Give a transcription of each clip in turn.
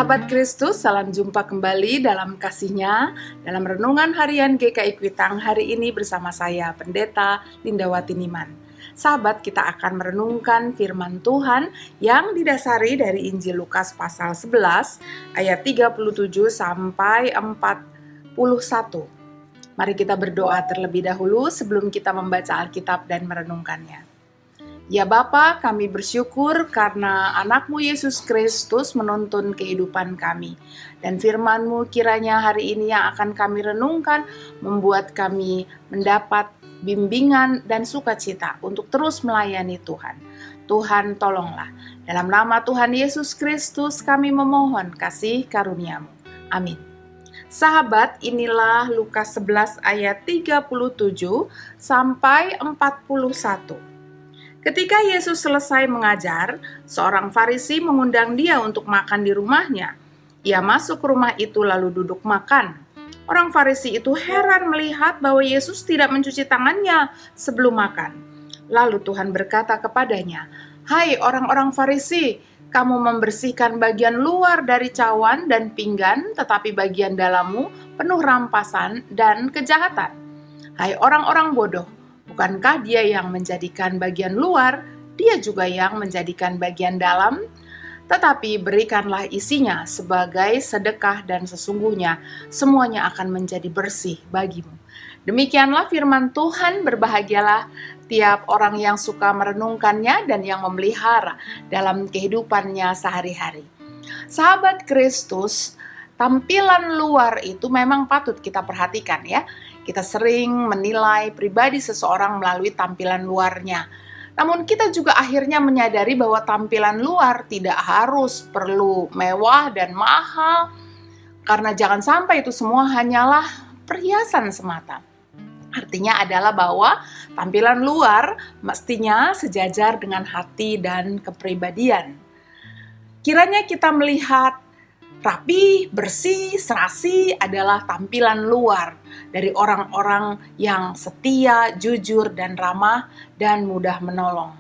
Sahabat Kristus, salam jumpa kembali dalam kasih-Nya dalam renungan harian GKI Kuitang hari ini bersama saya, Pendeta Lindawati Niman. Sahabat, kita akan merenungkan firman Tuhan yang didasari dari Injil Lukas pasal 11 ayat 37 sampai 41. Mari kita berdoa terlebih dahulu sebelum kita membaca Alkitab dan merenungkannya. Ya Bapa, kami bersyukur karena anak-Mu Yesus Kristus menuntun kehidupan kami. Dan firman-Mu kiranya hari ini yang akan kami renungkan membuat kami mendapat bimbingan dan sukacita untuk terus melayani Tuhan. Tuhan tolonglah. Dalam nama Tuhan Yesus Kristus kami memohon kasih karunia-Mu. Amin. Sahabat, inilah Lukas 11 ayat 37 sampai 41. Ketika Yesus selesai mengajar, seorang Farisi mengundang dia untuk makan di rumahnya. Ia masuk ke rumah itu lalu duduk makan. Orang Farisi itu heran melihat bahwa Yesus tidak mencuci tangannya sebelum makan. Lalu Tuhan berkata kepadanya, "Hai orang-orang Farisi, kamu membersihkan bagian luar dari cawan dan pinggan, tetapi bagian dalammu penuh rampasan dan kejahatan. Hai orang-orang bodoh, bukankah dia yang menjadikan bagian luar, dia juga yang menjadikan bagian dalam? Tetapi berikanlah isinya sebagai sedekah dan sesungguhnya semuanya akan menjadi bersih bagimu." Demikianlah firman Tuhan. Berbahagialah tiap orang yang suka merenungkannya dan yang memelihara dalam kehidupannya sehari-hari. Sahabat Kristus, tampilan luar itu memang patut kita perhatikan ya. Kita sering menilai pribadi seseorang melalui tampilan luarnya. Namun kita juga akhirnya menyadari bahwa tampilan luar tidak harus perlu mewah dan mahal. Karena jangan sampai itu semua hanyalah perhiasan semata. Artinya adalah bahwa tampilan luar mestinya sejajar dengan hati dan kepribadian. Kiranya kita melihat rapi, bersih, serasi adalah tampilan luar dari orang-orang yang setia, jujur, dan ramah, dan mudah menolong.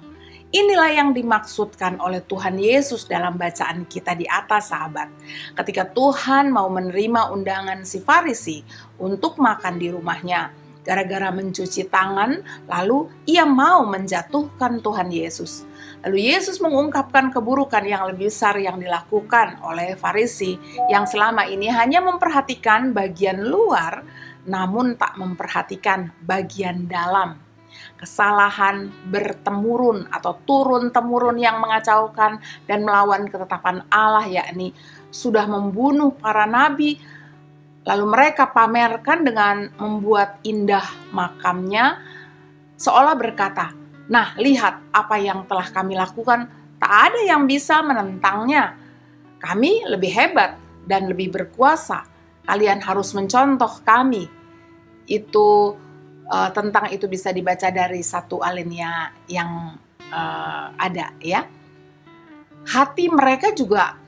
Inilah yang dimaksudkan oleh Tuhan Yesus dalam bacaan kita di atas, sahabat. Ketika Tuhan mau menerima undangan si Farisi untuk makan di rumahnya, gara-gara mencuci tangan, lalu ia mau menjatuhkan Tuhan Yesus. Lalu Yesus mengungkapkan keburukan yang lebih besar yang dilakukan oleh Farisi yang selama ini hanya memperhatikan bagian luar, namun tak memperhatikan bagian dalam. Kesalahan bertemurun atau turun-temurun yang mengacaukan dan melawan ketetapan Allah, yakni sudah membunuh para nabi. Lalu mereka pamerkan dengan membuat indah makamnya, seolah berkata, "Nah, lihat apa yang telah kami lakukan, tak ada yang bisa menentangnya. Kami lebih hebat dan lebih berkuasa. Kalian harus mencontoh kami." Itu tentang itu bisa dibaca dari satu alinea yang ada ya. Hati mereka juga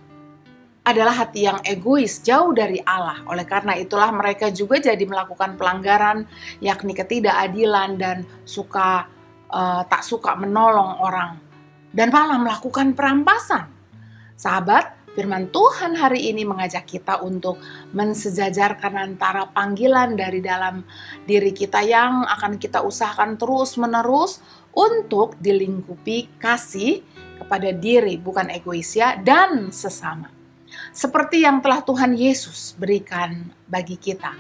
adalah hati yang egois, jauh dari Allah. Oleh karena itulah mereka juga jadi melakukan pelanggaran, yakni ketidakadilan dan tak suka menolong orang, dan malah melakukan perampasan. Sahabat, firman Tuhan hari ini mengajak kita untuk mensejajarkan antara panggilan dari dalam diri kita yang akan kita usahakan terus-menerus untuk dilingkupi kasih kepada diri, bukan egois ya, dan sesama. Seperti yang telah Tuhan Yesus berikan bagi kita.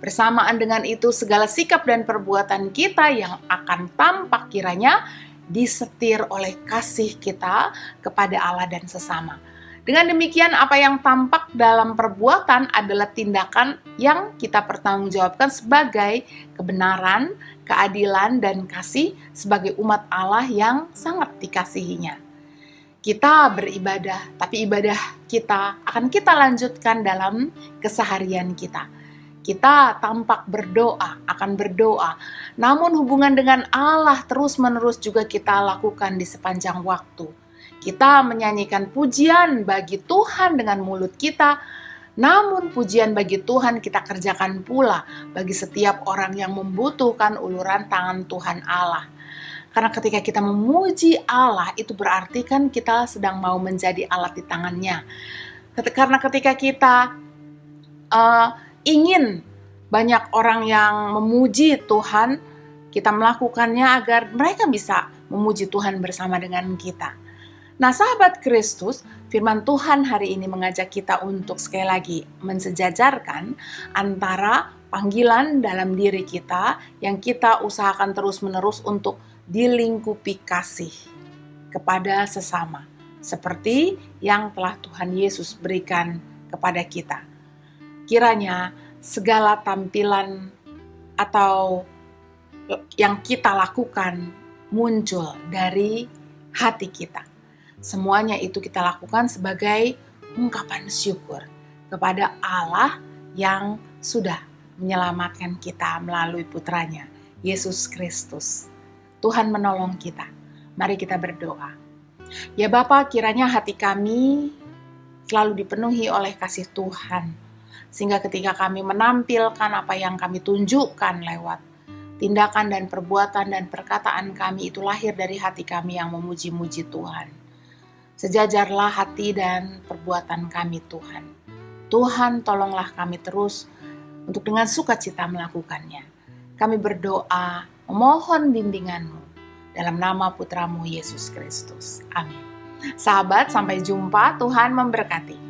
Bersamaan dengan itu, segala sikap dan perbuatan kita yang akan tampak kiranya disetir oleh kasih kita kepada Allah dan sesama. Dengan demikian, apa yang tampak dalam perbuatan adalah tindakan yang kita pertanggungjawabkan sebagai kebenaran, keadilan, dan kasih sebagai umat Allah yang sangat dikasihinya. Kita beribadah, tapi ibadah kita akan kita lanjutkan dalam keseharian kita. Kita tampak akan berdoa, namun hubungan dengan Allah terus-menerus juga kita lakukan di sepanjang waktu. Kita menyanyikan pujian bagi Tuhan dengan mulut kita, namun pujian bagi Tuhan kita kerjakan pula bagi setiap orang yang membutuhkan uluran tangan Tuhan Allah. Karena ketika kita memuji Allah, itu berarti kan kita sedang mau menjadi alat di tangannya. Karena ketika kita ingin banyak orang yang memuji Tuhan, kita melakukannya agar mereka bisa memuji Tuhan bersama dengan kita. Nah, sahabat Kristus, firman Tuhan hari ini mengajak kita untuk sekali lagi mensejajarkan antara panggilan dalam diri kita yang kita usahakan terus-menerus untuk dilingkupi kasih kepada sesama, seperti yang telah Tuhan Yesus berikan kepada kita. Kiranya segala tampilan atau yang kita lakukan muncul dari hati kita. Semuanya itu kita lakukan sebagai ungkapan syukur kepada Allah yang sudah menyelamatkan kita melalui putranya, Yesus Kristus. Tuhan menolong kita. Mari kita berdoa. Ya Bapa, kiranya hati kami selalu dipenuhi oleh kasih Tuhan, sehingga ketika kami menampilkan apa yang kami tunjukkan lewat tindakan dan perbuatan dan perkataan kami, itu lahir dari hati kami yang memuji-muji Tuhan. Sejajarlah hati dan perbuatan kami Tuhan. Tuhan, tolonglah kami terus untuk dengan sukacita melakukannya. Kami berdoa, memohon bimbingan-Mu dalam nama Putramu Yesus Kristus. Amin. Sahabat, sampai jumpa. Tuhan memberkati.